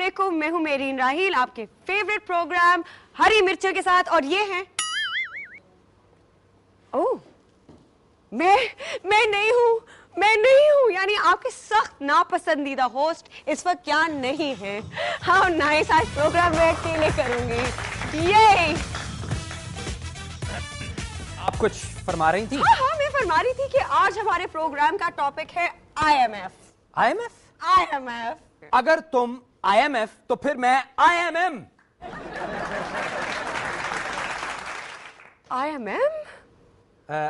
वालेकुम, मैं हूँ मेरीन राहील, आपके फेवरेट प्रोग्राम हरी मिर्चों के साथ। और ये हैं ओह, मैं नहीं हूँ, यानी आपके सख्त नापसंदीदा होस्ट इस वक्त क्या नहीं है। हाँ, नाइस, आज प्रोग्राम मैं अकेले करूंगी। ये आप कुछ फरमा रही थी? हाँ, मैं फरमा रही थी कि आज हमारे प्रोग्राम का टॉपिक है IMF। IMF? IMF। अगर तुम IMF तो फिर मैं IMM। IMM?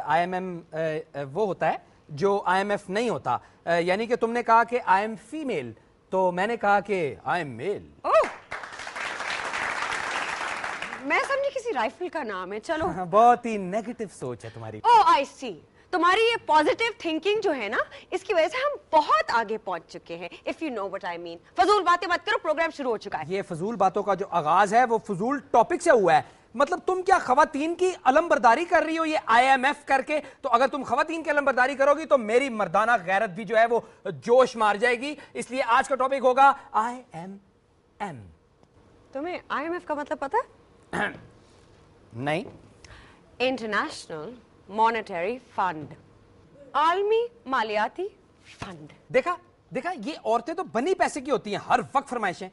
IMM वो होता है जो IMF नहीं होता। यानी कि तुमने कहा कि आई एम फीमेल, तो मैंने कहा कि आई एम मेल। ओह, मैं समझी किसी राइफल का नाम है। चलो। बहुत ही नेगेटिव सोच है तुम्हारी। ओह, आई सी। तुम्हारी ये पॉजिटिव थिंकिंग जो है ना, इसकी वजह से हम बहुत आगे पहुंच चुके हैं। If you know what I mean. फजूल बातें मत करो, प्रोग्राम शुरू हो चुका है। ये फजूल बातों का जो आगाज है वो फजूल टॉपिक से हुआ है। मतलब तुम क्या खवातीन की अलमबरदारी कर रही हो ये IMF करके? तो अगर तुम खवातीन की अलमबरदारी करोगी तो मेरी मर्दाना गैरत भी जो है वो जोश मार जाएगी। इसलिए आज का टॉपिक होगा IMM। तुम्हें IMF का मतलब पता है? नहीं। इंटरनेशनल मॉनेटरी फंड, आलमी मालियाती फंड। देखा देखा, ये औरतें तो बनी पैसे की होती हैं, हर वक्त फरमाइशें।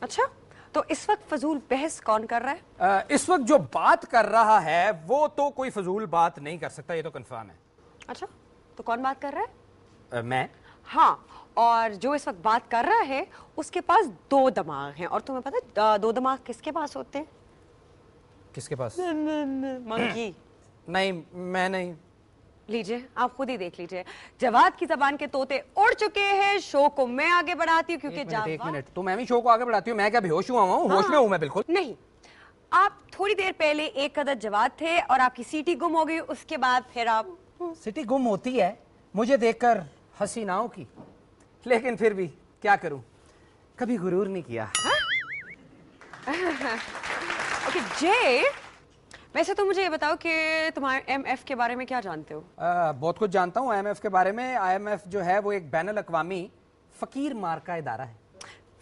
अच्छा, तो इस वक्त फजूल बहस कौन कर रहा है? इस वक्त जो बात कर रहा है वो तो कोई फजूल बात नहीं कर सकता, ये तो कंफर्म है। अच्छा, तो कौन बात कर रहा है? मैं। हाँ, और जो इस वक्त बात कर रहा है उसके पास दो दिमाग हैं। और तुम्हें पता है दो दिमाग किसके पास होते हैं? किसके पास? मंकी। नहीं, मैं नहीं। लीजिए, आप खुद ही देख लीजिए। जवाद की जबान के तोते उड़ चुके हैं। शो को मैं आगे बढ़ाती हूँ क्योंकि एक मिनट, तुम एमी शो को आगे बढ़ाती हो, मैं क्या बेहोश हुआ हूँ? होश में हूँ मैं बिल्कुल। नहीं, आप थोड़ी देर पहले एक अदद जवाद थे और आपकी सीटी गुम हो गई। उसके बाद फिर आप सिटी गुम होती है मुझे देखकर हसीनाओं की, लेकिन फिर भी क्या करूं, कभी गुरूर नहीं किया। ओके जे, वैसे तो मुझे ये बताओ कि तुम IMF के बारे में क्या जानते हो? बहुत कुछ जानता हूँ IMF के बारे में। IMF जो है वो एक बैनुल अक़वामी फकीर मार का इदारा है।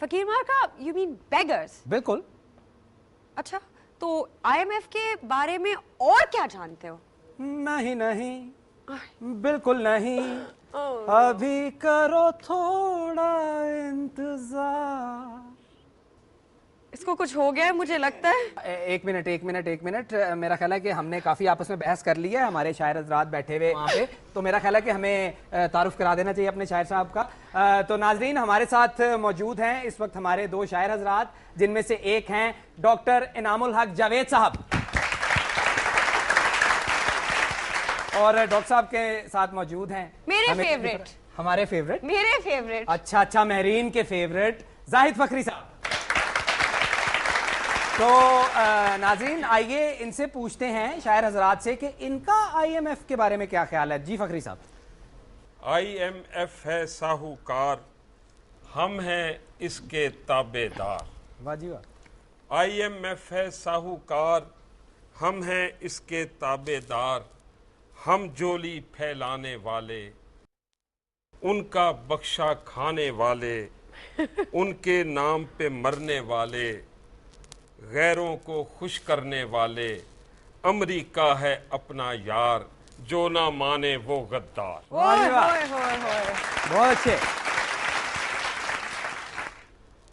फकीर मार का? You mean beggars? बिल्कुल। अच्छा, तो IMF के बारे में और क्या जानते हो? नहीं नहीं, बिल्कुल नहीं। अभी करो थोड़ा इंतजार। इसको कुछ हो गया है मुझे लगता है। एक मिनट, मेरा ख्याल है कि हमने काफी आपस में बहस कर ली है। हमारे शायर हजरात बैठे हुए वहाँ पे, तो मेरा ख्याल है कि हमें तारुफ करा देना चाहिए अपने शायर साहब का। तो नाजरीन, हमारे साथ मौजूद हैं इस वक्त हमारे दो शायर हजरात, जिनमें से एक हैं डॉक्टर इनामुल हक जावेद साहब, और डॉक्टर साहब के साथ मौजूद हैं हमारे फेवरेट। अच्छा, मेहरीन के फेवरेट जाहिद फखरी साहब। तो नाज़रीन, आइए इनसे पूछते हैं शायर हजरात से कि इनका IMF के बारे में क्या ख्याल है। जी फखरी साहब। IMF है साहूकार, हम हैं इसके ताबेदार। वाह जी वाह। IMF है साहूकार, हम हैं इसके ताबेदार। हम जोली फैलाने वाले, उनका बख्शा खाने वाले, उनके नाम पे मरने वाले, गैरों को खुश करने वाले। अमेरिका है अपना यार, जो ना माने वो गद्दार। बहुत अच्छे।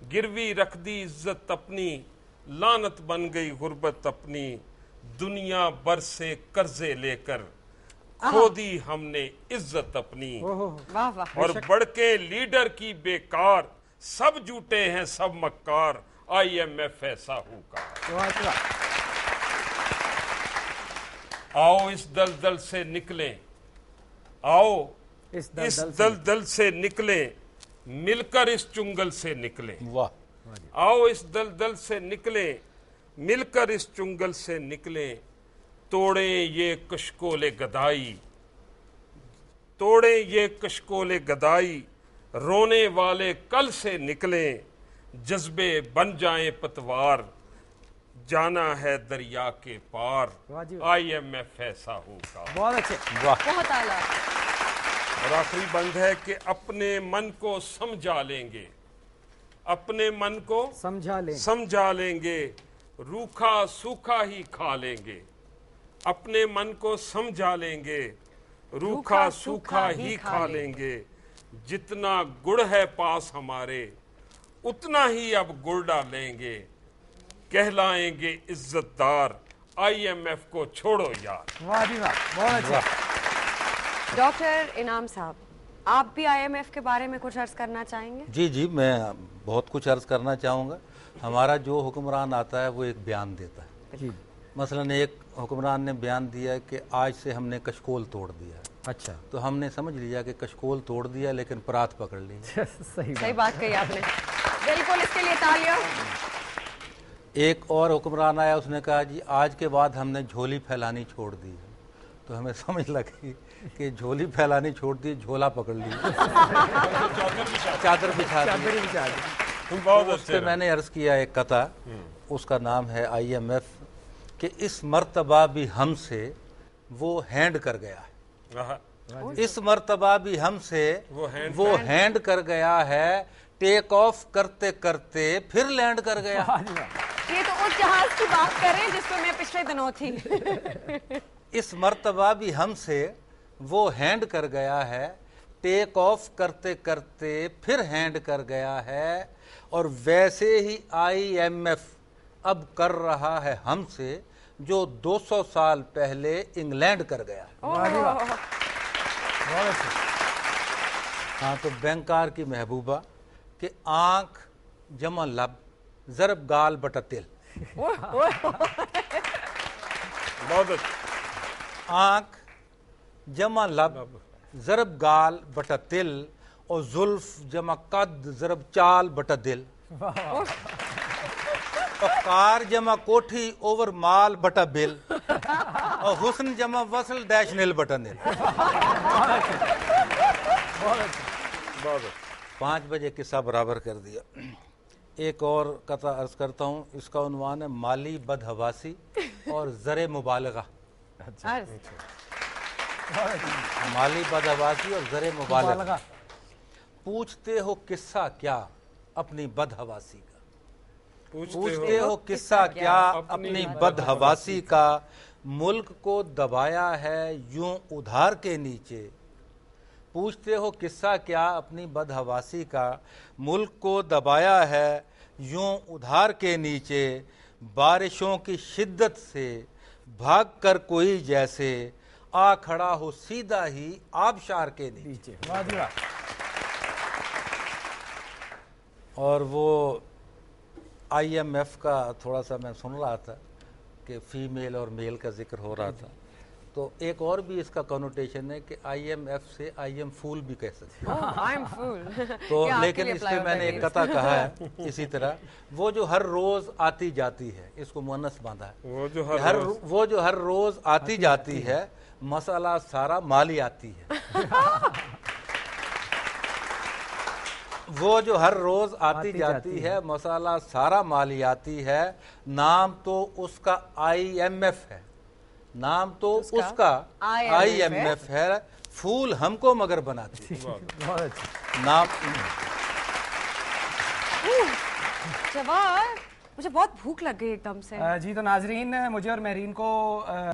गिरवी रख दी इज्जत अपनी, लानत बन गई गुर्बत अपनी। दुनिया भर से कर्जे लेकर खो दी हमने इज्जत अपनी। वाह वाह। और बढ़ के लीडर की बेकार, सब झूठे हैं सब मक्कार। IMF है साहूकार। आओ इस दलदल से निकलें, आओ इस दलदल से निकलें, मिलकर इस चुंगल से निकलें। वाह। आओ इस दलदल से निकलें, मिलकर इस चुंगल से निकलें। तोड़े ये कशकोले गदाई, तोड़े ये कशकोले गदाई। रोने वाले कल से निकलें, जज्बे बन जाएं पतवार। जाना है दरिया के पार। IMF है साहूकार। बहुत अच्छे। बहुत आला। और आखिरी बंद है कि अपने मन को समझा लेंगे, अपने मन को समझा लेंगे, रूखा सूखा ही खा लेंगे। अपने मन को समझा लेंगे, रूखा सूखा ही खा लेंगे। जितना गुड़ है पास हमारे, उतना ही अब गुड़ डालेंगे। कहलाएंगे इज्जतदार, IMF को छोड़ो यार। वाह जी वाह, बहुत अच्छा। डॉक्टर इनाम साहब, आप भी IMF के बारे में कुछ अर्ज करना चाहेंगे? जी जी, मैं बहुत कुछ अर्ज करना चाहूँगा। हमारा जो हुक्मरान आता है वो एक बयान देता है जी। मसलन एक हुक्मरान ने बयान दिया कि आज से हमने कशकोल तोड़ दिया। अच्छा, तो हमने समझ लिया कि कशकोल तोड़ दिया लेकिन परात पकड़ ली। सही बात कही आपने, बिल्कुल, इसके लिए तालियां। एक और हुक्मरान आया, उसने कहा जी आज के बाद हमने झोली फैलानी छोड़ दी है। तो हमें समझ लगी कि झोली फैलानी छोड़ दी, झोला पकड़ ली, चादर बिछा दी। बहुत उस पे मैंने अर्ज किया एक कथा, उसका नाम है IMF, कि इस मर्तबा भी हमसे वो हैंड कर गया है। इस मर्तबा भी हमसे वो हैंड कर गया है, टेक ऑफ करते करते फिर लैंड कर गया। ये तो उस जहाज की बात कर रहे हैं जिसमें मैं पिछले दिनों थी। इस मर्तबा भी हमसे वो हैंड कर गया है, टेक ऑफ करते करते फिर हैंड कर गया है। और वैसे ही IMF अब कर रहा है हमसे जो 200 साल पहले इंग्लैंड कर गया है। हाँ, तो बैंकार की महबूबा कि आंख जमा लब जरब गाल बटा तिल। बहुत अच्छा। आंख जमा लब जरब गाल बटा तिल और जुल्फ जमा कद जरब चाल बटा दिल। और कार जमा कोठी ओवर माल बटा बिल और हुस्न जमा वसल डैश नील बटा नील। 5 बजे किस्सा बराबर कर दिया। एक और कथा अर्ज करता हूँ, इसका उन्वान है माली बदहवासी और ज़रे मुबालगा। माली बदहवासी और ज़रे मुबालगा। पूछते हो किस्सा क्या अपनी बदहवासी का, पूछते हो किस्सा क्या अपनी बदहवासी का। मुल्क को दबाया है यूं उधार के नीचे। पूछते हो किस्सा क्या अपनी बदहवासी का। मुल्क को दबाया है यूं उधार के नीचे। बारिशों की शिद्दत से भाग कर कोई जैसे आ खड़ा हो सीधा ही आबशार के नीचे। और वो IMF का थोड़ा सा मैं सुन रहा था कि फीमेल और मेल का जिक्र हो रहा था, तो एक और भी इसका कॉनोटेशन है कि IMF से I am fool भी कह सकते हैं। तो लेकिन इस पे मैंने एक कथा कहा है इसी तरह, वो जो हर रोज आती जाती है, इसको मुअन्नस बांधा है, वो जो हर रोज आती जाती है, मसाला सारा माली आती है। वो जो हर रोज आती जाती है, मसाला सारा माली आती है। नाम तो उसका IMF है, नाम तो उसका IMF है। फूल हमको मगर बनाती है। नाम जवाब, मुझे बहुत भूख लग गई एकदम से। जी, तो नाजरीन, मुझे और मेरीन को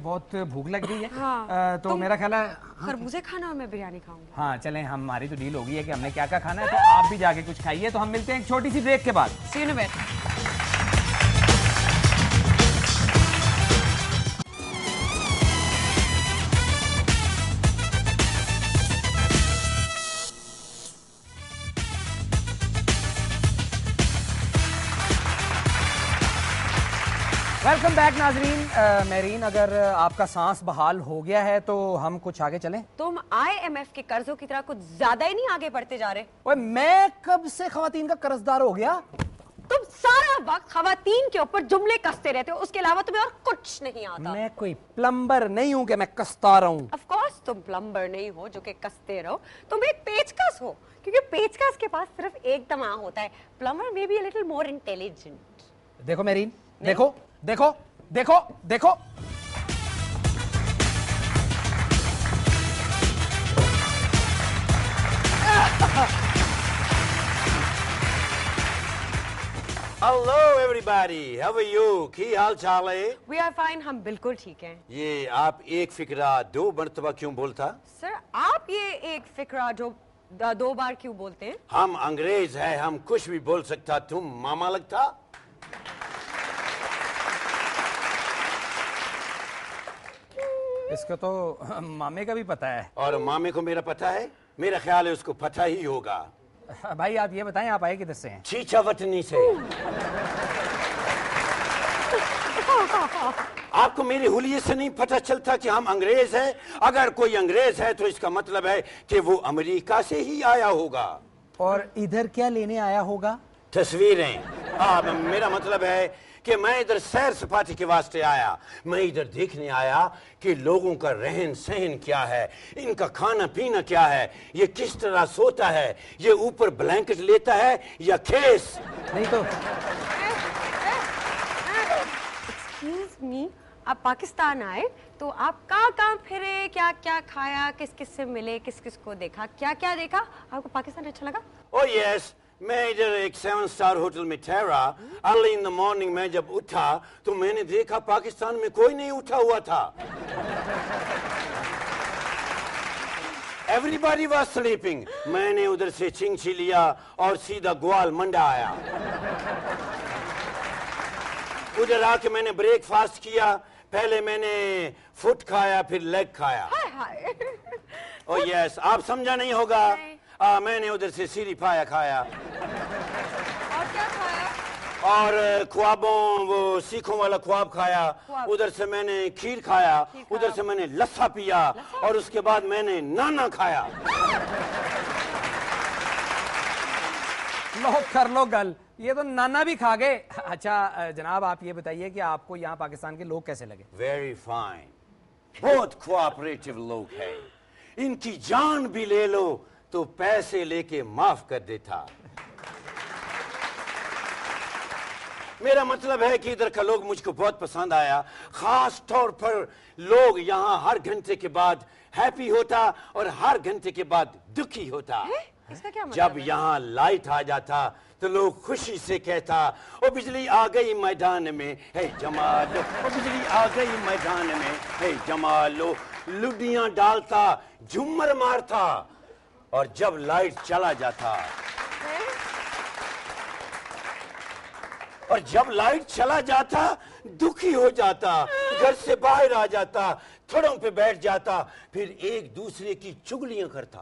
बहुत भूख लग गई है। हाँ, तो मेरा ख्याल है खरबूजे खाना और मैं बिरयानी खाऊंगी। हाँ चलें, हमारी तो डील हो गई है कि हमने क्या क्या खाना है, तो आप भी जाके कुछ खाइए। तो हम मिलते हैं एक छोटी सी ब्रेक के बाद। See you in a bit. Welcome back नाजरीन। मेरीन, अगर आपका सांस बहाल हो गया है तो हम कुछ आगे चलें। तुम IMF के कर्जों की तरह कुछ ज्यादा ही नहीं आगे बढ़ते जा रहे। ओए, मैं कब से खवातीन का कर्जदार हो गया? तुम सारा वक्त खवातीन के ऊपर जुमले कसते रहते हो, उसके अलावा तुम्हें और कुछ नहीं आता। मैं कोई प्लम्बर नहीं हूँ कि मैं कसता रहूं। ऑफ कोर्स तुम प्लम्बर नहीं हो जो कि कसते रहो, तुम एक पेचकस हो, क्योंकि पेचकस के पास सिर्फ एक दिमाग होता है। Plumber may be a little more intelligent. देखो मेरीन, देखो देखो देखो देखो, hello everybody, how are you? की हाल चाल है? वी आर फाइन, हम बिल्कुल ठीक हैं। ये आप एक फिक्रा 2 मरतबा क्यों बोलता? सर आप ये एक फिक्रा जो 2 बार क्यों बोलते हैं? हम अंग्रेज हैं, हम कुछ भी बोल सकता, तुम मामा लगता। इसको तो मामे का भी पता है। और मामे को मेरा पता है, मेरा ख्याल है उसको पता ही होगा। भाई आप ये बताएं, आप आए किधर से हैं? चीचावटनी से। आपको मेरे हुलिये से नहीं पता चलता कि हम अंग्रेज हैं? अगर कोई अंग्रेज है तो इसका मतलब है कि वो अमेरिका से ही आया होगा। और इधर क्या लेने आया होगा? तस्वीरें। मेरा मतलब है कि मैं इधर सैर सपाटे के वास्ते आया। मैं इधर देखने आया कि लोगों का रहन सहन क्या है, इनका खाना पीना क्या है, ये किस तरह सोता है, ये ऊपर ब्लैंकेट लेता है या खेस। नहीं तो एक्सक्यूज मी, आप पाकिस्तान आए तो आप कहाँ फिरे, क्या क्या खाया, किस किस से मिले, किस किस को देखा, क्या क्या देखा? आपको पाकिस्तान अच्छा लगा? ओह यस, मैं इधर एक 7 स्टार होटल में ठहरा। अर्ली इन द मॉर्निंग मैं जब उठा तो मैंने देखा पाकिस्तान में कोई नहीं उठा हुआ था। Everybody was sleeping. मैंने उधर से चिंची लिया और सीधा ग्वाल मंडा आया। उधर आके मैंने ब्रेकफास्ट किया। पहले मैंने फुट खाया, फिर लेग खाया। हाय ओह यस, आप समझा नहीं होगा। मैंने उधर से सीरी पाया खाया। और क्या खाया? और ख्वाबों, वो सीखों वाला ख्वाब खाया। उधर से मैंने खीर खाया, उधर से मैंने लस्सा पिया और उसके बाद मैंने नाना खाया। लो कर लो गल, ये तो नाना भी खा गए। अच्छा जनाब, आप ये बताइए कि आपको यहाँ पाकिस्तान के लोग कैसे लगे? वेरी फाइन, बहुत कोऑपरेटिव लोग हैं। इनकी जान भी ले लो तो पैसे लेके माफ कर देता। मेरा मतलब है कि इधर का लोग मुझको बहुत पसंद आया। खास तौर पर लोग यहाँ हर घंटे के बाद हैप्पी होता और हर घंटे के बाद दुखी होता। इसका क्या मतलब जब है? यहाँ लाइट आ जाता तो लोग खुशी से कहता, ओ बिजली आ गई मैदान में है जमालो, ओ बिजली आ गई मैदान में है जमालो। लुडियां डालता, झूमर मारता। और जब लाइट चला जाता और जब लाइट चला जाता दुखी हो जाता, घर से बाहर आ जाता, थड़ों पे बैठ जाता, फिर एक दूसरे की चुगलियां करता।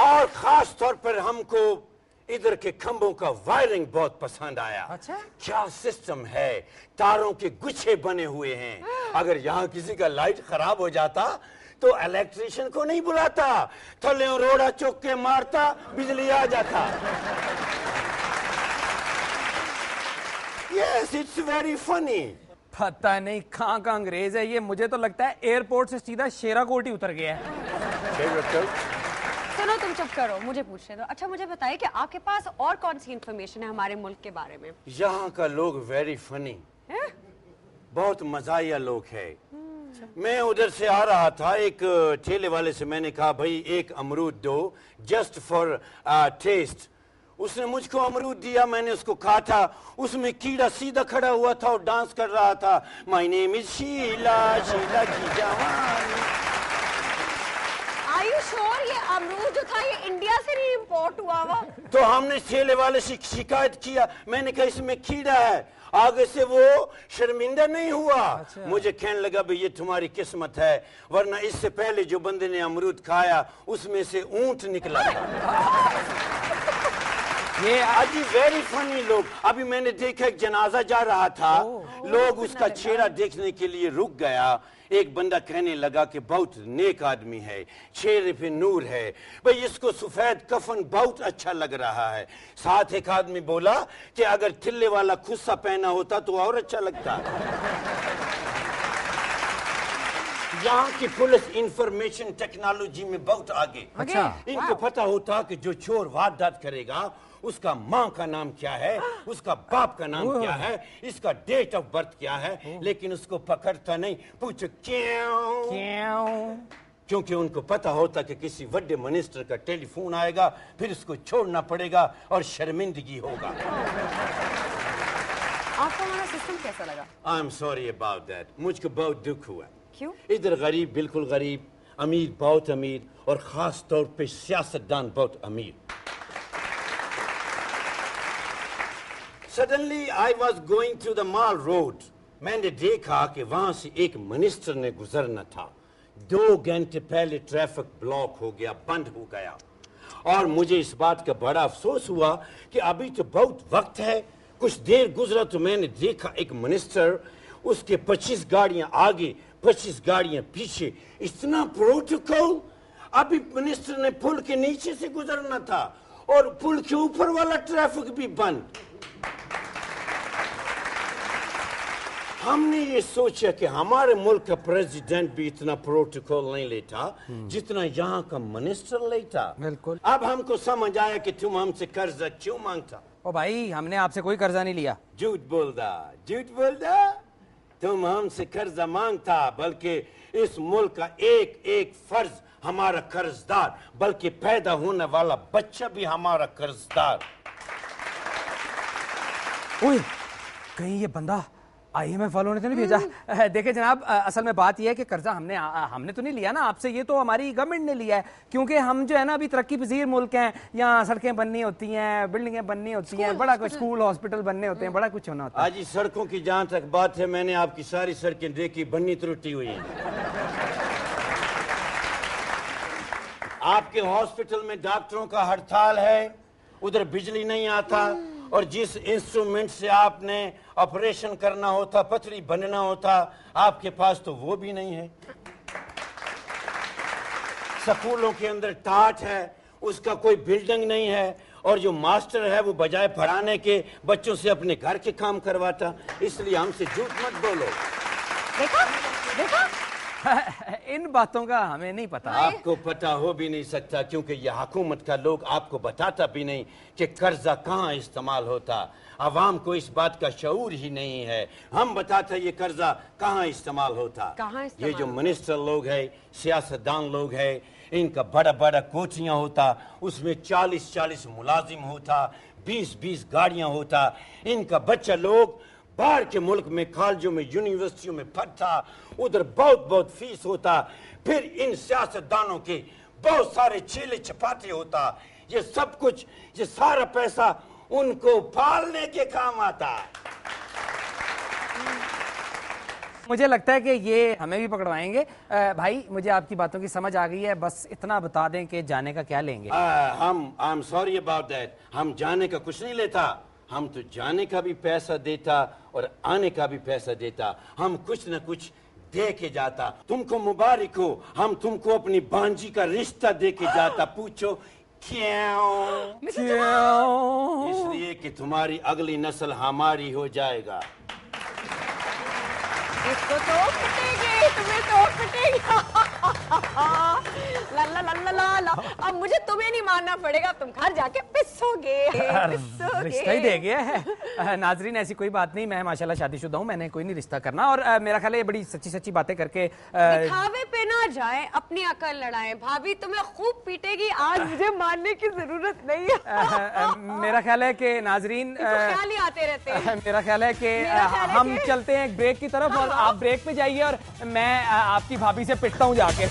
और खास तौर पर हमको इधर के खंभों का वायरिंग बहुत पसंद आया। अच्छा? क्या सिस्टम है, तारों के गुच्छे बने हुए हैं। अगर यहाँ किसी का लाइट खराब हो जाता तो इलेक्ट्रिशियन को नहीं बुलाता, थले रोड़ा चौक के मारता, बिजली आ जाता। Yes, it's very funny. पता नहीं कहाँ का अंग्रेज है ये, मुझे तो लगता है एयरपोर्ट से सीधा शेराकोट ही उतर गया है। सुनो, तुम चुप करो, मुझे पूछने दो। अच्छा मुझे बताइए कि आपके पास और कौन सी इंफॉर्मेशन है हमारे मुल्क के बारे में? यहाँ का लोग वेरी फनी, बहुत मजाया लोग है। मैं उधर से आ रहा था, एक ठेले वाले से मैंने कहा भाई एक अमरूद दो, जस्ट फॉर टेस्ट। उसने मुझको अमरूद दिया, मैंने उसको काटा, उसमें कीड़ा सीधा खड़ा हुआ था और डांस कर रहा था, my name is Sheila, Sheila की जवानी। Are you sure ये अमरूद जो था ये इंडिया से नहीं इम्पोर्ट हुआ हुआ? तो हमने ठेले वाले से शिकायत किया, मैंने कहा इसमें कीड़ा है। आगे से वो शर्मिंदा नहीं हुआ। अच्छा। मुझे कहने लगा भाई ये तुम्हारी किस्मत है, वरना इससे पहले जो बंदे ने अमरूद खाया उसमें से ऊंट निकला था। ये आज वेरी फनी लोग। अभी मैंने देखा एक जनाजा जा रहा था, लोग उसका चेहरा देखने के लिए रुक गया। एक बंदा कहने लगा कि बहुत नेक आदमी है, चेहरे पे नूर है, भाई इसको सफेद कफन बहुत अच्छा लग रहा है। साथ एक आदमी बोला कि अगर थिल्ले वाला खुस्सा पहना होता तो और अच्छा लगता। यहाँ की पुलिस इंफॉर्मेशन टेक्नोलॉजी में बहुत आगे। अच्छा। इनको पता होता कि जो चोर वारदात करेगा उसका माँ का नाम क्या है, उसका बाप का नाम क्या है, इसका डेट ऑफ बर्थ क्या है, लेकिन उसको पकड़ता नहीं। पूछो क्यों? क्यों? क्योंकि उनको पता होता कि किसी बड़े मिनिस्टर का टेलीफोन आएगा, फिर उसको छोड़ना पड़ेगा और शर्मिंदगी होगा। आपको हमारा सिस्टम कैसा लगा? I am sorry about that, मुझको बहुत दुख हुआ। क्यों? इधर गरीब बिल्कुल गरीब, अमीर बहुत अमीर, और खास तौर पे सियासतदान बहुत अमीर। Suddenly I was going through the mall road, मैंने देखा कि वहां से एक मिनिस्टर ने गुजरना था। 2 घंटे पहले ट्रैफिक ब्लॉक हो गया, बंद हो गया, और मुझे इस बात का बड़ा अफसोस हुआ कि अभी तो बहुत वक्त है। कुछ देर गुजरा तो मैंने देखा एक मिनिस्टर, उसके 25 गाड़ियां आगे 25 गाड़ियां पीछे, इतना प्रोटोकॉल। अभी मिनिस्टर ने पुल के नीचे से गुजरना था और पुल के ऊपर वाला ट्रैफिक भी बंद। हमने ये सोचा कि हमारे मुल्क का प्रेसिडेंट भी इतना प्रोटोकॉल नहीं लेता जितना यहाँ का मिनिस्टर लेता। बिल्कुल। अब हमको समझ आया कि तुम हमसे कर्जा क्यों मांगता। ओ भाई, हमने आपसे कोई कर्जा नहीं लिया। झूठ बोलता, झूठ बोलता। तुम हमसे कर्जा मांगता, बल्कि इस मुल्क का एक एक फर्ज हमारा कर्जदार, बल्कि पैदा होने वाला बच्चा भी हमारा कर्जदार। ओए, कहीं ये बंदा IMF वालों ने तो नहीं भेजा? देखिए जनाब, असल में बात यह है कि कर्जा हमने तो नहीं लिया ना आपसे, ये तो हमारी गवर्नमेंट ने लिया है, क्योंकि हम जो है ना अभी तरक्की पजीर मुल्क हैं, यहाँ सड़कें बननी होती हैं, बिल्डिंगें बननी होती हैं, बड़ा कुछ स्कूल हॉस्पिटल बनने होते हैं, बड़ा कुछ होना होता है। आज सड़कों की जहां तक बात है, मैंने आपकी सारी सड़कें देखी, बननी त्रुटि हुई हैं। आपके हॉस्पिटल में डॉक्टरों का हड़ताल है, उधर बिजली नहीं आता, और जिस इंस्ट्रूमेंट से आपने ऑपरेशन करना होता, पथरी बनना होता, आपके पास तो वो भी नहीं है। स्कूलों के अंदर टाट है, उसका कोई बिल्डिंग नहीं है, और जो मास्टर है वो बजाय पढ़ाने के बच्चों से अपने घर के काम करवाता। इसलिए हमसे झूठ मत बोलो। देखा देखा, इन बातों का हमें नहीं पता। आपको पता हो भी नहीं सकता, क्योंकि यह हुकूमत का लोग आपको बताता भी नहीं कि कर्जा कहाँ इस्तेमाल होता। अवाम को इस बात का शऊर ही नहीं है। हम बताते ये कर्जा कहाँ इस्तेमाल होता। ये जो मिनिस्टर लोग है, सियासतदान लोग है, इनका बड़ा बड़ा कोचियां होता, उसमें 40-40 मुलाजिम होता, 20-20 गाड़ियां होता। इनका बच्चा लोग बाहर के मुल्क में कॉलेजों में यूनिवर्सिटियों में पढ़ता, उधर बहुत बहुत फीस होता। फिर इन सियासतदानों के बहुत सारे चेले चपाते होता। ये सब कुछ, ये सारा पैसा उनको पालने के काम आता। मुझे लगता है कि ये हमें भी पकड़वाएंगे। भाई, मुझे आपकी बातों की समझ आ गई है, बस इतना बता दें कि जाने का क्या लेंगे। I am sorry about that. हम जाने का कुछ नहीं लेता, हम तो जाने का भी पैसा देता और आने का भी पैसा देता। हम कुछ न कुछ दे के जाता। तुमको मुबारक हो, हम तुमको अपनी भांजी का रिश्ता दे के जाता। पूछो क्यों? इसलिए कि तुम्हारी अगली नस्ल हमारी हो जाएगा। इसको तो पिटेगी, तुम्हें तो पिटेगी। ला ला ला ला ला ला। अब मुझे तुम्हें नहीं मानना पड़ेगा, तुम घर जाके पिसोगे। रिश्ता ही दे गया है। नाजरीन, ऐसी कोई बात नहीं, मैं माशाल्लाह शादीशुदा हूँ, मैंने कोई नहीं रिश्ता करना। और मेरा ख्याल है ये बड़ी सच्ची सच्ची बातें करके दिखावे पे ना जाए, अपनी अकल लड़ाएं। भाभी तुम्हें खूब पीटेगी, आज मुझे मानने की जरूरत नहीं है। मेरा ख्याल है कि नाजरीन, ख्याल ही आते रहते हैं। मेरा ख्याल है कि हम चलते हैं एक ब्रेक की तरफ, और आप ब्रेक पे जाइए और मैं आपकी भाभी से पिटता हूँ जाके।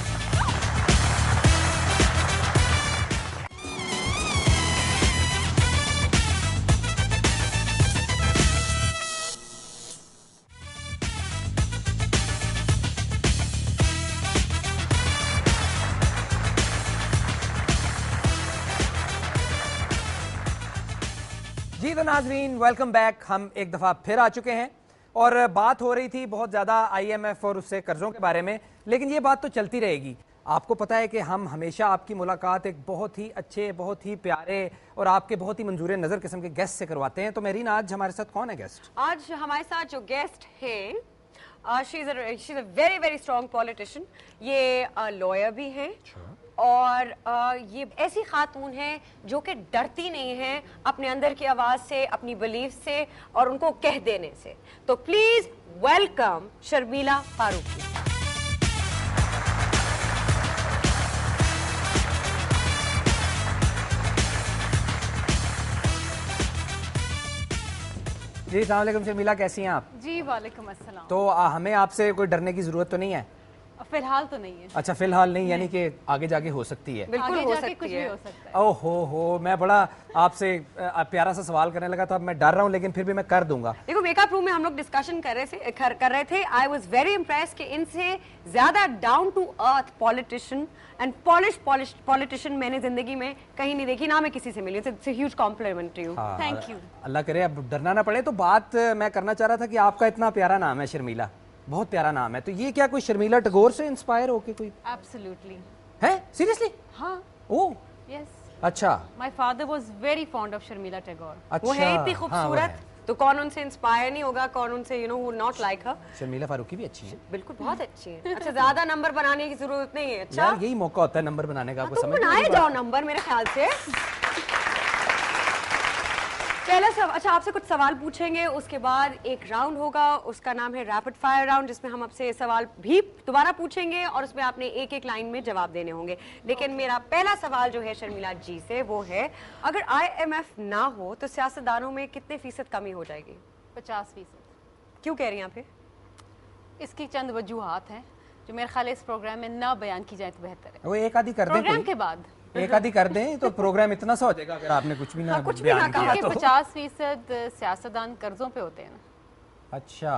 जी तो नाजरीन, वेलकम बैक। हम एक दफ़ा फिर आ चुके हैं और बात हो रही थी बहुत ज़्यादा IMF और उससे कर्ज़ों के बारे में, लेकिन ये बात तो चलती रहेगी। आपको पता है कि हम हमेशा आपकी मुलाकात एक बहुत ही अच्छे, बहुत ही प्यारे और आपके बहुत ही मंजूर नज़र किस्म के गेस्ट से करवाते हैं। तो मेरीन, आज हमारे साथ कौन है गेस्ट? आज हमारे साथ जो गेस्ट हैं, she is a very very strong politician. ये लॉयर भी हैं, और ये ऐसी खातून है जो कि डरती नहीं है अपने अंदर की आवाज़ से, अपनी बिलीफ से और उनको कह देने से। तो प्लीज वेलकम शर्मिला फारूकी। जी अस्सलाम वालेकुम शर्मिला, कैसी हैं आप? जी वालेकुम अस्सलाम। तो हमें आपसे कोई डरने की जरूरत तो नहीं है? फिलहाल तो नहीं है। अच्छा फिलहाल नहीं, यानी कि आगे जाके हो सकती है। बिल्कुल आगे हो जाके सकती कुछ है। भी हो सकता है। ओह हो, मैं बड़ा आपसे प्यारा सा सवाल करने लगा था, अब मैं डर रहा हूँ, लेकिन फिर भी मैं कर दूंगा। देखो मेकअप रूम में हम लोग डिस्कशन कर रहे थे। आई वाज वेरी इम्प्रेस कि इनसे ज्यादा down to earth politician and polish politician मैंने जिंदगी में कहीं नहीं देखी, ना मैं किसी से मिली। It's a huge compliment to you. Thank you. Allah करे अब डरना ना पड़े। तो बात मैं करना चाह रहा था कि आपका इतना प्यारा नाम है शर्मिला, बहुत प्यारा नाम है, तो ये क्या कोई शर्मिला टैगोर से इंस्पायर होके कोई एब्सोल्युटली। है? सीरियसली? हाँ। Oh yes. अच्छा my father was very fond of Sharmila Tagore. अच्छा। वो है इतनी हाँ, वो खूबसूरत, है। तो कौन उनसे इंस्पायर नहीं होगा, कौन उनसे you know would not like her. Sharmila Farooqui भी अच्छी है बिल्कुल बहुत अच्छी है। अच्छा ज्यादा नंबर बनाने की जरूरत नहीं है। अच्छा यार, यही मौका होता है नंबर बनाने का, आपको तुम समझ बनाए जाओ नंबर मेरे ख्याल से। पहला सवाल, अच्छा आपसे कुछ सवाल पूछेंगे, उसके बाद एक राउंड होगा, उसका नाम है रैपिड फायर राउंड, जिसमें हम आपसे सवाल भी दोबारा पूछेंगे और उसमें आपने एक एक लाइन में जवाब देने होंगे। लेकिन मेरा पहला सवाल जो है शर्मिला जी से वो है, अगर IMF ना हो तो सियासतदानों में कितने फीसद कमी हो जाएगी? 50%। क्यों कह रही हैं आप ये? इसकी चंद वजूहात हैं जो मेरे ख्याल इस प्रोग्राम में ना बयान की जाए तो बेहतर है। वो एक आधी कर दें, प्रोग्राम कोई के बाद एक आधी कर दें तो प्रोग्राम इतना सा हो जाएगा अगर आपने कुछ भी ना कुछ भी ना बयान कहा किया क्योंकि तो। 50% सियासतदान कर्जों पे होते हैं ना। अच्छा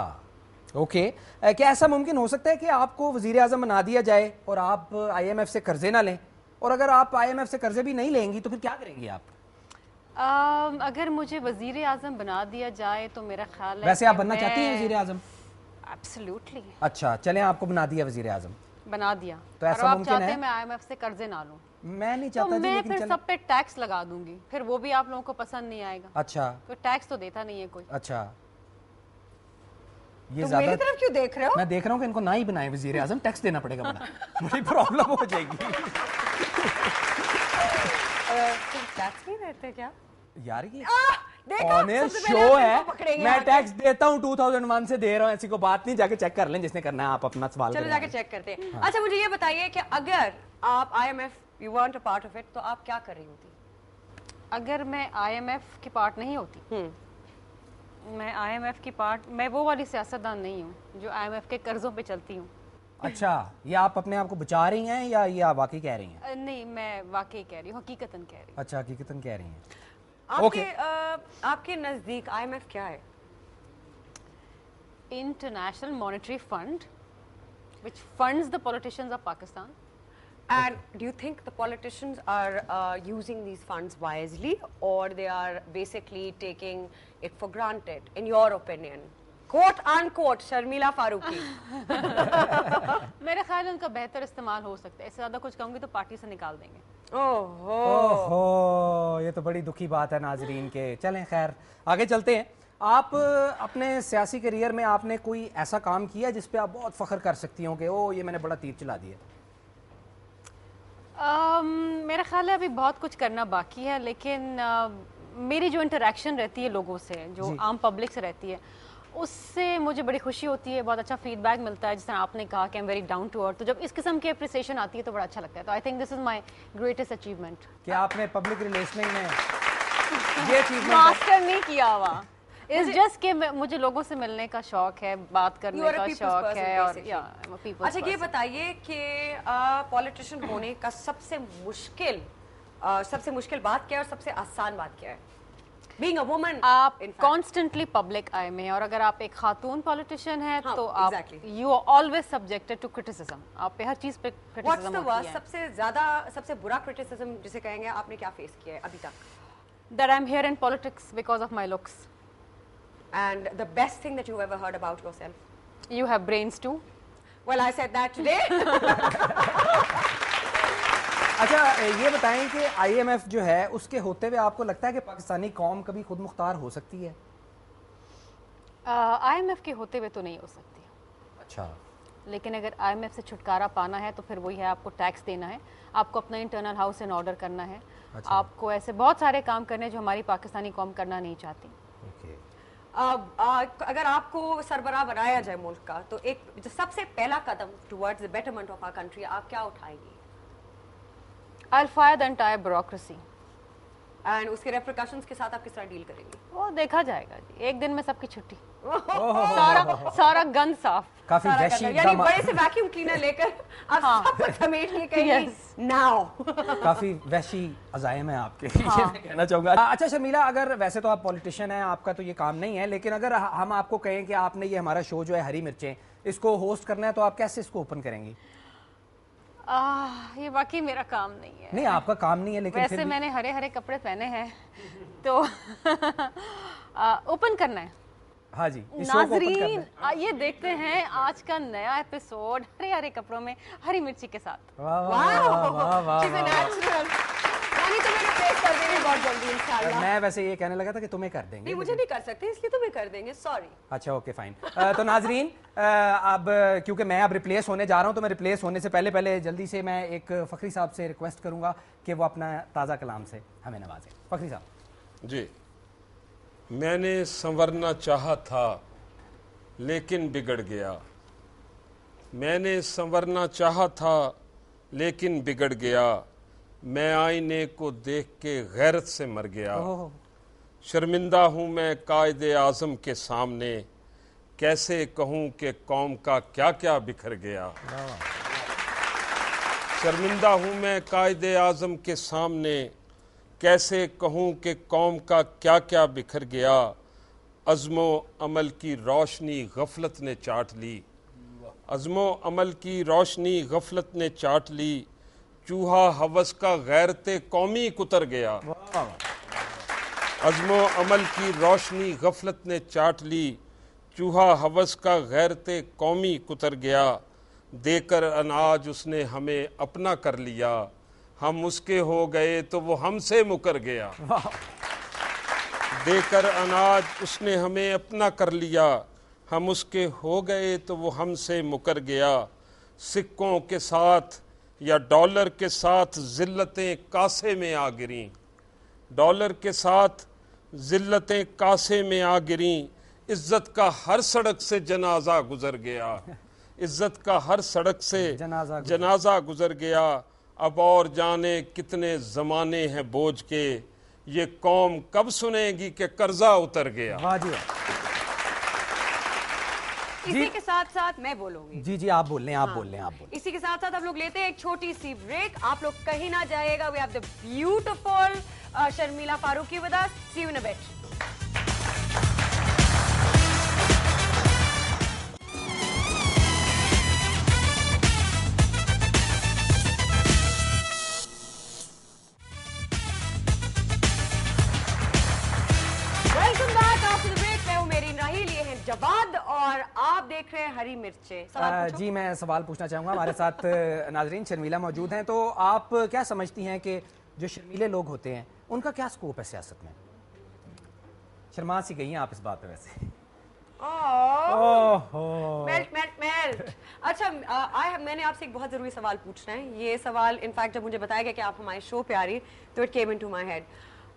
ओके। क्या ऐसा मुमकिन हो सकता है कि आपको वजीर आजम बना दिया जाए और आप IMF से कर्जे ना लें, और अगर आप IMF से कर्जे भी नहीं लेंगी तो फिर क्या करेंगी आप? अगर मुझे वजीर आजम बना दिया जाए तो मेरा ख्याल है वैसे आप बनना चाहती हैं वजीर आजम? एब्सोल्युटली। अच्छा चलें, आपको बना दिया वजीर आजम, बना दिया तो ऐसा और आप मुमकिन चाहते है? हैं मैं IMF से कर्जे ना लूं मैं नहीं तो चाहता जी, मैं लेकिन फिर चलें। सब पे टैक्स लगा दूंगी, फिर वो भी आप लोगों को पसंद नहीं आएगा। अच्छा तो टैक्स तो देता नहीं है कोई। अच्छा, ये तुम मेरी ज्यादा तरफ क्यों देख रहे हो? मैं देख रहा हूँ कि इनको ना ही बनाए वजीर आजम, टैक्स देना पड़ेगा, बड़ा बड़ी प्रॉब्लम हो जाएगी। तुम टैक्स नहीं देते क्या? यार ये देखा, ऑनेस्ट सबसे पहले शो आप है, इनको पकड़ेंगे मैं आके। टैक्स देता हूँ 2001 से दे रहा हूँ, ऐसी को बात नहीं, जाके चेक कर लें जिसने करना है, आप अपना सवाल चलो करें जाके आगे। चेक करते हैं। अच्छा मुझे ये बताइए कि अगर आप IMF you want a part of it तो आप क्या कर रही होती? अगर मैं IMF की पार्ट नहीं होती, मैं IMF की पार्ट, मैं वो वाली सियासतदान नहीं हूँ जो IMF के कर्जों पे चलती हूँ। अच्छा, ये आप अपने आप को बचा रही हैं या ये आप वाकई कह रही हैं? नहीं, मैं वाकई कह रही हूँ, हकीकतन कह रही हूँ। अच्छा हकीकतन कह रही हैं। आपके आपके नजदीक IMF क्या है? International Monetary Fund, which funds the politicians of Pakistan. And do you think the politicians are using these funds wisely or they are basically taking it for granted, in your opinion? Quote unquote, Sharmila Farooqi. मेरे ख्याल है उनका बेहतर इस्तेमाल हो सकता है। इससे ज़्यादा कुछ कहूँगी तो पार्टी से निकाल देंगे। ओहो, ओहो, ये तो बड़ी दुखी बात है नाजरीन के। चलें खैर आगे चलते हैं। आप अपने सियासी करियर में आपने कोई ऐसा काम किया जिस पे आप बहुत फख्र कर सकती हो कि ओ ये मैंने बड़ा तीर चला दिया? मेरा ख्याल है अभी बहुत कुछ करना बाकी है, लेकिन मेरी जो इंटरेक्शन रहती है लोगों से, जो आम पब्लिक से रहती है, उससे मुझे बड़ी खुशी होती है, बहुत अच्छा फीडबैक मिलता है। जिस तरह आपने कहा कि I am very down to earth, तो जब इस किस्म की अप्रिसिएशन आती है तो बड़ा अच्छा लगता है। तो I think this is my greatest achievement. क्या आपने पब्लिक रिलेशनिंग में ये अचीवमेंट? मास्टर नहीं किया हुआ, इट्स जस्ट कि मुझे लोगों से मिलने का शौक है, बात You करने are a का people's शौक person, है, और basically. या I'm a people's अच्छा ये person. बताइए कि पॉलिटिशियन होने का सबसे मुश्किल बात क्या है और सबसे आसान बात क्या है? Being a woman, आप in fact. कॉन्स्टेंटली पब्लिक आई में, और अगर आप एक खातून पॉलिटिशियन है हाँ, तो आप exactly. You are always subjected to criticism. आप पे हर चीज पे What's क्रिटिसिज्म the होती worst, है। सबसे ज्यादा सबसे बुरा क्रिटिसिज्म जिसे कहेंगे आपने क्या फेस किया है अभी तक? That I'm here in politics because of my looks. And the best thing that you've ever heard about yourself? You have brains too. Well, I said that today. अच्छा ये बताएं कि IMF जो है उसके होते हुए आपको लगता है कि पाकिस्तानी कौम कभी खुद मुख्तार हो सकती है? IMF के होते हुए तो नहीं हो सकती, अच्छा, लेकिन अगर IMF से छुटकारा पाना है तो फिर वही है, आपको टैक्स देना है, आपको अपना इंटरनल हाउस इन ऑर्डर करना है। अच्छा। आपको ऐसे बहुत सारे काम करने हैं जो हमारी पाकिस्तानी कौम करना नहीं चाहती। ओके। अगर आपको सरबराह बनाया जाए मुल्क का, तो एक जो सबसे पहला कदम towards the betterment of our country आप क्या उठाएंगी? I'll fire the entire bureaucracy. And उसके रेपरकशंस के साथ आप किस तरह डील करेंगे? वो देखा जाएगा जी, एक दिन में सबकी छुट्टी, सारा गंद साफ। काफी सारा वैशी करना, यानी बड़े से वैक्यूम क्लीनर लेकर आप सब कुछ समेट के कहेंगे नाउ। काफी वैशी अजायम है आपके, ये मैं कहना चाहूंगा। अच्छा शर्मिला, अगर वैसे तो आप पॉलिटिशियन हैं, आपका तो ये काम नहीं है, लेकिन अगर हम आपको कहें कि आपने ये हमारा शो जो है हरी मिर्चें, इसको होस्ट करना है, तो आप कैसे इसको ओपन करेंगी? ये वाकई मेरा काम नहीं है। नहीं, आपका काम नहीं है, लेकिन वैसे मैंने हरे हरे कपड़े पहने हैं तो ओपन करना है। हाँ जी, इस शो को ओपन करना नाजरीन, है। ये देखते हैं आज का नया एपिसोड हरे हरे कपड़ों में हरी मिर्ची के साथ। वाह वाह वाह वाह वाह She's a natural। यानी तुम्हें रिप्लेस कर देंगे बहुत जल्दी इंशाल्लाह। मैं वैसे ये कहने लगा था कि तुम्हें कर देंगे। नहीं, मुझे नहीं कर सकते, इसलिए तुम्हें कर देंगे, सॉरी। अच्छा ओके फाइन। तो नाजरीन, अब क्योंकि मैं अब रिप्लेस होने जा रहा हूं, तो मैं रिप्लेस होने से पहले जल्दी से मैं एक फखरी साहब से रिक्वेस्ट करूंगा कि वो अपना ताज़ा कलाम से हमें नवाजें। फखरी साहब जी, मैंने संवरना चाहा था लेकिन बिगड़ गया। मैंने संवरना चाहा था लेकिन बिगड़ गया। मैं आईने को देख के गैरत से मर गया। शर्मिंदा हूँ मैं कायदे आज़म के सामने, कैसे कहूँ कि कौम का क्या क्या बिखर गया। शर्मिंदा हूँ मैं कायदे आज़म के सामने, कैसे कहूँ कि कौम का क्या क्या बिखर गया। अज़्मो अमल की रोशनी गफलत ने चाट ली। अज़्मो अमल की रोशनी गफलत ने चाट ली। चूहा हवस का गैरते कौमी कुतर गया। अज़्मो अमल की रोशनी गफलत ने चाट ली। चूहा हवस का गैरते कौमी कुतर गया। देकर अनाज उसने हमें अपना कर लिया। हम उसके हो गए तो वो हमसे मुकर गया। देकर अनाज उसने हमें अपना कर लिया। हम उसके हो गए तो वो हमसे मुकर गया। सिक्कों के साथ या डॉलर के साथ जिल्लतें कासे में आ गिरीं। डॉलर के साथ जिल्लतें कासे में आ गिरीं। इज्जत का हर सड़क से जनाजा गुजर गया। इज्जत का हर सड़क से जनाजा गुजर गया। अब और जाने कितने ज़माने हैं बोझ के, ये कौम कब सुनेगी कि कर्जा उतर गया। वाह जी वाह। इसी के साथ साथ मैं बोलूंगी। जी जी, आप बोल लें, आप बोल लें, आप बोल लें। इसी के साथ साथ हम लोग लेते हैं एक छोटी सी ब्रेक। आप लोग कहीं ना जाइएगा। We have the beautiful Sharmila Farooqui with us. See you in a bit. Welcome back after the break. मैं हूं मेरी राही, लिए हैं जवाद और आप देख रहे हैं हरी मिर्चें। सवाल पूछो। जी, मैं सवाल पूछना चाहूँगा। हमारे साथ नाजरीन शर्मिला मौजूद हैं, तो आप क्या समझती हैं कि जो शर्मीले लोग होते हैं उनका क्या स्कोप है सियासत में? शर्मा सी गई हैं आप इस बात पे वैसे। मेल्ट। अच्छा, मैंने आपसे एक बहुत जरूरी सवाल पूछना है। ये सवाल इनफैक्ट जब मुझे बताया गया कि आप हमारे शो पे आ रही तो it came into my head.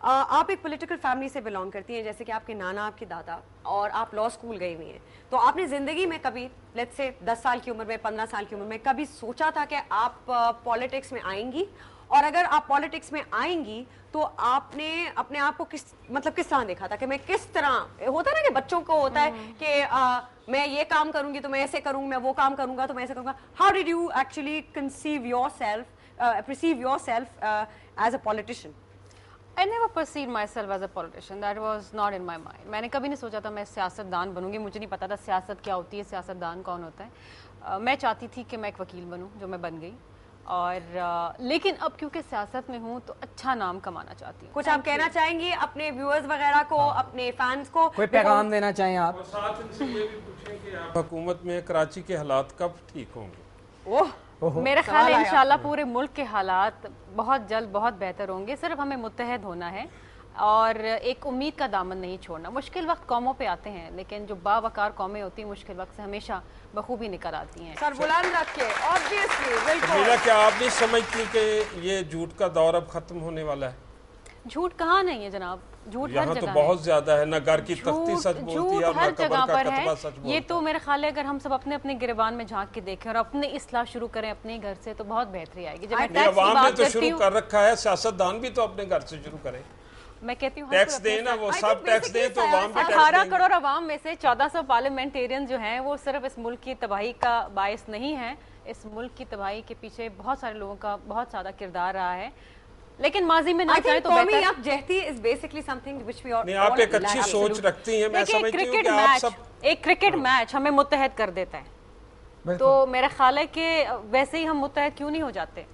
आप एक पॉलिटिकल फैमिली से बिलोंग करती हैं, जैसे कि आपके नाना, आपके दादा, और आप लॉ स्कूल गई हुई हैं। तो आपने जिंदगी में कभी, लेट्स से 10 साल की उम्र में, 15 साल की उम्र में कभी सोचा था कि आप पॉलिटिक्स में आएंगी? और अगर आप पॉलिटिक्स में आएंगी तो आपने अपने आप को किस तरह देखा था कि मैं किस तरह, होता है ना कि बच्चों को होता है कि मैं ये काम करूंगी तो मैं ऐसे करूंगी, मैं वो काम करूंगा तो मैं ऐसे करूंगा। How did you actually conceive yourself, perceive yourself as a politician? I never perceived myself as a politician. That was not in my mind. मैंने कभी नहीं सोचा था मैं सियासतदान बनूंगी। मुझे नहीं पता था सियासत क्या होती है, सियासतदान कौन होता है। मैं चाहती थी कि मैं एक वकील बनूं, जो मैं बन गई। और लेकिन अब क्योंकि सियासत में हूँ तो अच्छा नाम कमाना चाहती हूँ। कुछ आप कहना चाहेंगे अपने व्यूअर्स वगैरह को, अपने फैंस को? कोई पैगाम देना चाहें आप? और साथ इनसे ये भी पूछें कि आप हुकूमत में कराची के हालात कब ठीक होंगे? मेरा ख्याल है इंशाल्लाह पूरे मुल्क के हालात बहुत जल्द बहुत बेहतर होंगे। सिर्फ हमें मुत्तहद होना है और एक उम्मीद का दामन नहीं छोड़ना। मुश्किल वक्त कौमों पे आते हैं, लेकिन जो बावकार कौमें होती हैं मुश्किल वक्त से हमेशा बखूबी निकल आती हैं। सर बुलंद रखे, ऑब्वियसली, बिल्कुल। मीरा, क्या आप नहीं समझती कि ये झूठ का दौर अब खत्म होने वाला है? झूठ कहाँ नहीं है जनाब, झूठ हर यहाँ जगह तो बहुत ज्यादा है। ना घर की तख्ती सच बोलती है और ना हर कब्र जगह का पर कतबा सच है। बोलता ये है। तो मेरे ख्याल है अगर हम सब अपने अपने गिरबान में झांक के देखें और अपने इस्लाह शुरू करें अपने घर से तो बहुत बेहतरी आएगी। जब मैं टैक्स की अवाम ने बात तो करती शुरू हूँ, कर रखा है, सियासतदान भी तो अपने घर से शुरू करें। मैं कहती हूँ टैक्स दें ना, वो सब टैक्स दें तो आवाम भी टैक्स 18 देंगे। करोड़ आवाम में से 1400 पार्लियामेंटेरियन जो हैं वो सिर्फ इस मुल्क की तबाही का बायस नहीं है। इस मुल्क की तबाही के पीछे बहुत सारे लोगों का बहुत ज़्यादा किरदार रहा है, लेकिन माजी में ना चाहे तो बेहतर। अब जहती is basically something which we all नहीं, आप एक अच्छी सोच रखती हैं। मैं समझती हूँ कि आप सब एक क्रिकेट मैच हमें मुत्तहद कर देता है, तो मेरा ख्याल है कि वैसे ही हम मुत्तहद क्यों नहीं हो जाते।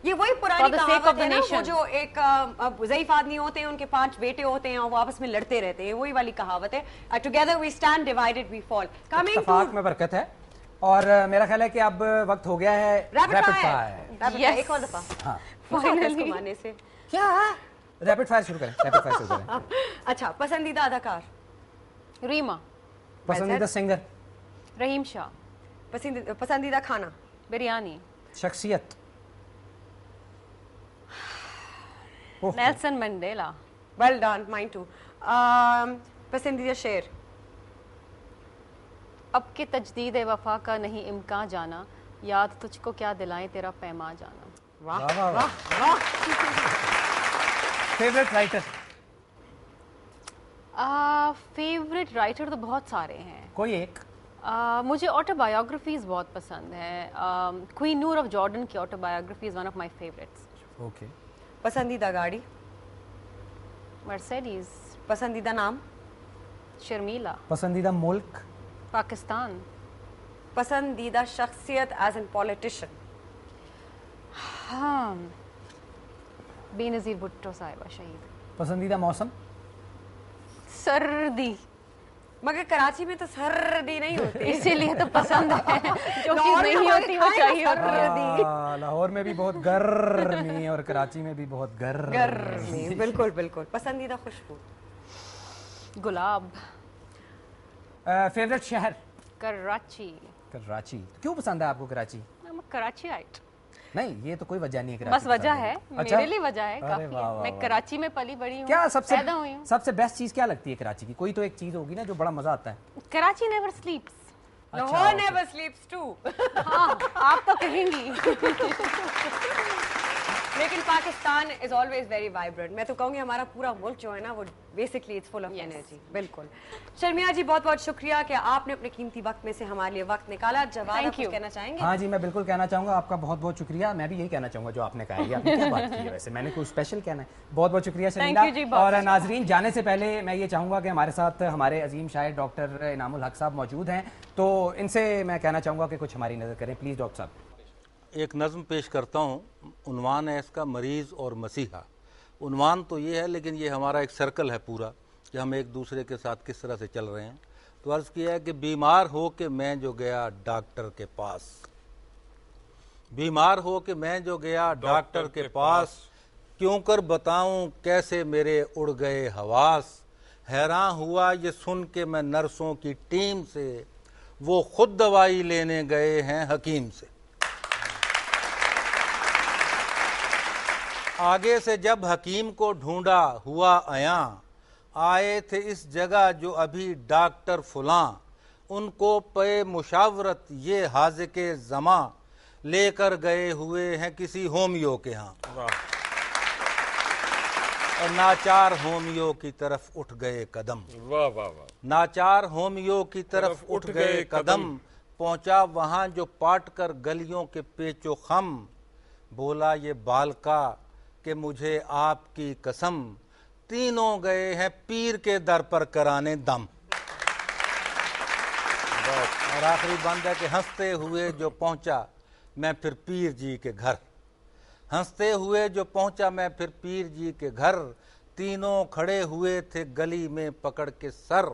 ये वही पुरानी कहावत है ना, वो nation. जो एक ज़ईफ आदमी होते हैं, उनके 5 बेटे होते हैं और वो आपस में लड़ते रहते हैं, वही वाली कहावत है, together we stand divided we fall. Coming इत्तेफाक में बरकत है। और मेरा ख्याल है कि अब वक्त हो गया है रैपिड फायर। एक और दफा हाँ फाइनली माने से क्या रैपिड फायर शुरू करें, रैपिड फायर शुरू करें। अच्छा, पसंदीदा अदाकार? रीमा। पसंदीदा सिंगर? रहीम शाह। पसंदीदा खाना? बिरयानी। शख्सियत? Nelson Mandela. Well done, mine too. पसंदीदा शेर? अब के तजदीद वफा का नहीं इम्कान जाना, याद तुझको क्या दिलाएं तेरा पैमा जाना। वाह वाह, वाह, वाह। Favourite writer? फेवरेट राइटर तो बहुत सारे हैं। कोई एक? मुझे ऑटोबायोग्राफीज बहुत पसंद है। क्वीन नूर ऑफ जॉर्डन की autobiography is one of my favourites. Okay. पसंदीदा गाड़ी? मर्सिडीज। पसंदीदा नाम? शर्मीला। पसंदीदा मुल्क? पाकिस्तान। पसंदीदा शख्सियत एज एन पॉलिटिशियन? हाँ, बेनज़ीर भुट्टो साहिबा शहीद। पसंदीदा मौसम? सर्दी। मगर कराची में तो सर्दी नहीं होती, इसीलिए तो पसंद है। जो चीज नहीं होती वो चाहिए होती है। लाहौर में भी बहुत गर्मी है और कराची में भी बहुत गर्मी। बिल्कुल बिल्कुल। पसंदीदा खुशबू? गुलाब। फेवरेट शहर? कराची। कराची। क्यों पसंद है आपको कराची? कराची आइट। नहीं, ये तो कोई वजह नहीं है। बस वजह है, अच्छा? मेरे लिए वजह है अरे काफी वाह, है। वाह, मैं वाह। कराची में पली बड़ी हूँ, क्या पैदा हुई हूँ। सबसे बेस्ट चीज क्या लगती है कराची की? कोई तो एक चीज होगी ना जो बड़ा मजा आता है। Karachi never sleeps. Lahore never sleeps too. हाँ, आप तो कहेंगी। लेकिन Pakistan is always very vibrant. मैं तो कहूँगी हमारा पूरा मुल्क जो है ना वो basically it's full of energy. बिल्कुल। शर्मिया जी, बहुत बहुत शुक्रिया कि आपने अपने कीमती वक्त में से हमारे लिए वक्त निकाला। जवाब आप कुछ कहना चाहेंगे? हाँ जी, मैं बिल्कुल कहना चाहूँगा। आपका बहुत बहुत शुक्रिया। मैं भी यही कहना चाहूँगा जो आपने कहा है। आपने क्या बात की है वैसे, मैंने कोई स्पेशल कहना है। बहुत बहुत शुक्रिया शर्मिला। और नाजरीन, जाने से पहले मैं ये चाहूँगा कि हमारे साथ हमारे अजीम शायर डॉक्टर इनामुल हक साहब मौजूद हैं, तो इनसे मैं कहना चाहूँगा कि कुछ हमारी नज़र करें प्लीज़ डॉक्टर साहब। एक नज़म पेश करता हूँ, उन्वान है इसका मरीज़ और मसीहा। उन्वान तो ये है, लेकिन ये हमारा एक सर्कल है पूरा कि हम एक दूसरे के साथ किस तरह से चल रहे हैं। तो अर्ज़ किया है कि बीमार हो के मैं जो गया डॉक्टर के पास, बीमार हो के मैं जो गया डॉक्टर के पास, क्यों कर बताऊं कैसे मेरे उड़ गए हवास। हैरान हुआ ये सुन के मैं नर्सों की टीम से, वो खुद दवाई लेने गए हैं हकीम से। आगे से जब हकीम को ढूंढा हुआ आया, आए थे इस जगह जो अभी डॉक्टर फुलां, उनको पे मुशावरत ये हाज़िके ज़मा, लेकर गए हुए हैं किसी होमियो के यहाँ। और नाचार होमियो की तरफ उठ गए कदम। वाह वाह वाह। नाचार होमियो की तरफ उठ गए कदम, पहुंचा वहां जो पाट कर गलियों के पेचो खम, बोला ये बालका कि मुझे आपकी कसम, तीनों गए हैं पीर के दर पर कराने दम। और आखिरी बंद है कि हंसते हुए जो पहुंचा मैं फिर पीर जी के घर, हंसते हुए जो पहुंचा मैं फिर पीर जी के घर, तीनों खड़े हुए थे गली में पकड़ के सर,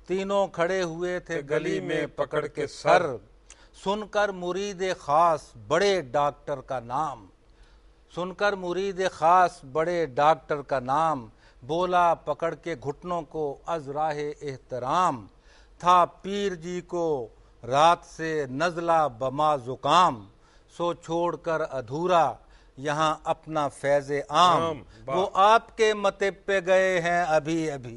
तीनों खड़े हुए थे गली में पकड़ के सर। सुनकर मुरीद खास बड़े डॉक्टर का नाम, सुनकर मुरीद खास बड़े डॉक्टर का नाम, बोला पकड़ के घुटनों को अज़राहे एहतराम, था पीर जी को रात से नज़ला बमा ज़ुकाम, सो छोड़कर अधूरा यहाँ अपना फैज़ आम, वो आपके मते पे गए हैं अभी अभी,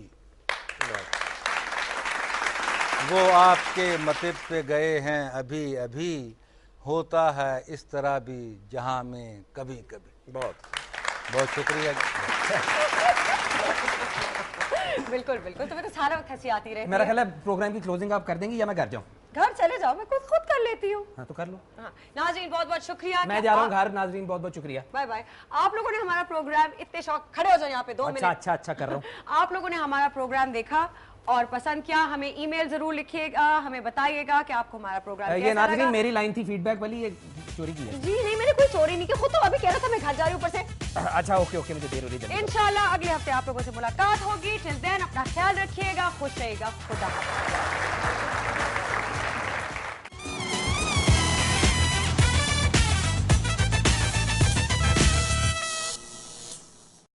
वो आपके मते पे गए हैं अभी अभी, होता है इस तरह भी जहां में कभी कभी। बहुत बहुत शुक्रिया। बिल्कुल बिल्कुल, तुम्हें तो सारा वक्त हंसी आती रहती मेरा है। ख्याल है प्रोग्राम की क्लोजिंग आप कर देंगी या मैं घर जाऊँ? घर चले जाओ, मैं खुद कर लेती हूँ। हाँ तो कर लो। हाँ, नाज़रीन बहुत बहुत शुक्रिया। मैं जा रहा हूँ घर। नाजरीन बहुत बहुत शुक्रिया। Bye bye. आप लोगों ने हमारा प्रोग्राम, इतने शौक, खड़े हो जाओ यहाँ पे 2 मिनट। अच्छा कर रहा हूँ। आप लोगों ने हमारा प्रोग्राम देखा और पसंद किया, हमें ईमेल जरूर लिखिएगा, हमें बताइएगा कि आपको हमारा प्रोग्राम ये कैसा नाजरीन लगा। मेरी लाइन थी फीडबैक वाली, ये चोरी की है। जी नहीं, मैंने कोई चोरी नहीं की, खुद तो अभी कह रहा था मैं घर जा रही हूँ ऊपर से। अच्छा ओके मुझे देर हो रही है। इंशाल्लाह अगले हफ्ते आप लोगों से मुलाकात होगी। टिल देन अपना ख्याल रखिएगा, खुश रहिएगा, खुदा हाफ़िज़।